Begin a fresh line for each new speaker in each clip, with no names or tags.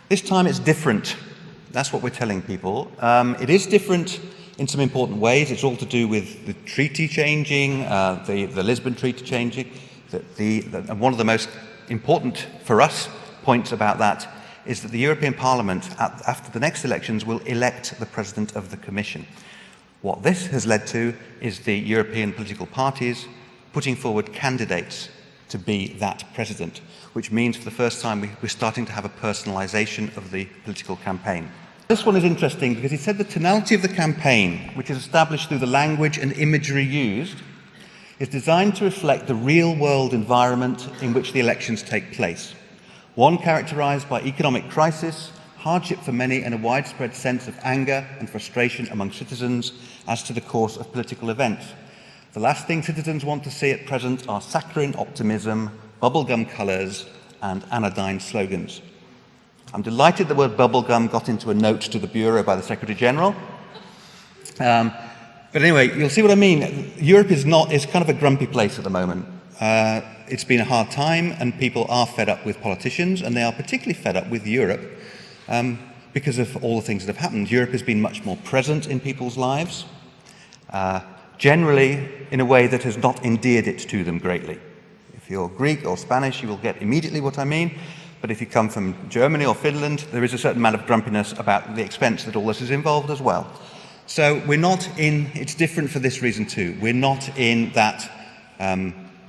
This time it's different. That's what we're telling people. It is different in some important ways. It's all to do with the treaty changing, the Lisbon Treaty changing. And one of the most important for us points about that is that the European Parliament, after the next elections, will elect the President of the Commission. What this has led to is the European political parties putting forward candidates to be that president, which means for the first time we're starting to have a personalisation of the political campaign. This one is interesting because he said the tonality of the campaign, which is established through the language and imagery used, is designed to reflect the real-world environment in which the elections take place. One characterised by economic crisis, hardship for many, and a widespread sense of anger and frustration among citizens as to the course of political events. The last thing citizens want to see at present are saccharine optimism, bubblegum colours, and anodyne slogans. I'm delighted the word bubblegum got into a note to the Bureau by the Secretary-General. But anyway, you'll see what I mean. Europe is kind of a grumpy place at the moment. It's been a hard time, and people are fed up with politicians, and they are particularly fed up with Europe because of all the things that have happened. Europe has been much more present in people's lives, generally in a way that has not endeared it to them greatly. If you're Greek or Spanish, you will get immediately what I mean. But if you come from Germany or Finland, there is a certain amount of grumpiness about the expense that all this is involved as well. So it's different for this reason too. We're not in that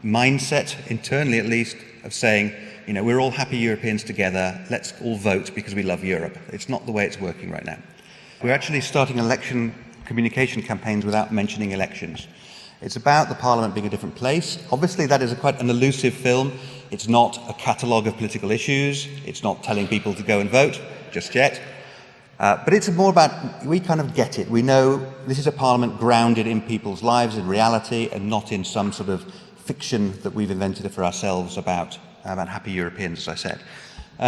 mindset, internally at least, of saying, we're all happy Europeans together, let's all vote because we love Europe. It's not the way it's working right now. We're actually starting election communication campaigns without mentioning elections. It's about the Parliament being a different place. Obviously, that is quite an elusive film. It's not a catalogue of political issues. It's not telling people to go and vote, just yet. But it's more about, we kind of get it. We know this is a Parliament grounded in people's lives, in reality, and not in some sort of fiction that we've invented for ourselves about happy Europeans, as I said.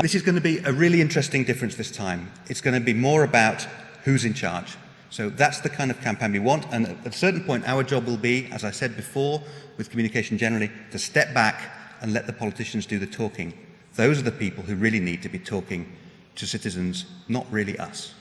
This is going to be a really interesting difference this time. It's going to be more about who's in charge. So that's the kind of campaign we want, and at a certain point our job will be, as I said before, with communication generally, to step back and let the politicians do the talking. Those are the people who really need to be talking to citizens, not really us.